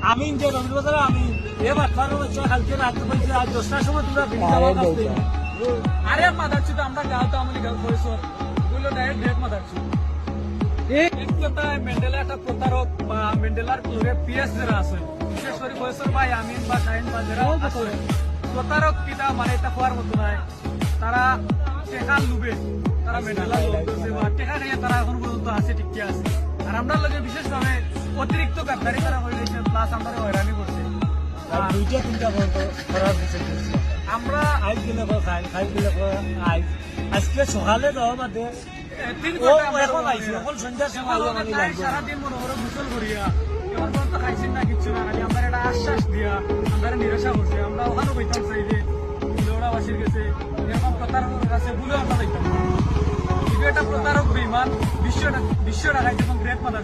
আমি যে রবীন্দ্রবাজারে আমি এবার কালকে রাত্রে বলছি আজ 10টার সময় তোমরা আরে মাদারছি তো আমরা গাঁও তো আমি গাঁও করেছো বললো ডাইরেক্ট ডেট মাদারছি এক কথায় মেন্ডেলা একটা প্রতারক বা মেন্ডেলার লগে পিএস যারা আছে বিশেষ করে কয়েছর ভাই আমিন বা শাহিন বা যারা আছে প্রতারক কিটা মানে এটা হওয়ার মতো নাই তারা টেকা লুবে তারা মেন্ডেলা লুবে বা টেকা নিয়ে তারা এখন পর্যন্ত আছে ঠিকই আছে আর আমরা লগে বিশেষভাবে অতিরিক্ত গাদ্দারি তারা হয়ে গেছে প্লাস আমরা হয়রানি করছে দুইটা তিনটা করার বিষয় আমরা আইস গেলে খাই গেলে আজকে সকালে যাওয়া বাদে এখন আইসি এখন সন্ধ্যার সময় আমি লাগবে সারাদিন মনে করে গোসল করিয়া এবার পর্যন্ত খাইছেন না কিচ্ছু না খালি আমরা একটা আশ্বাস দিয়া আমরা নিরাশা করছে আমরা ওখানে বইতাম চাই যে লেওড়াবাসীর গেছে এরকম প্রতারকের কাছে ভুলে আমরা যাইতাম কিন্তু এটা প্রতারক বেইমান বিশ্বটা খাইছে এবং গ্রেট মাদার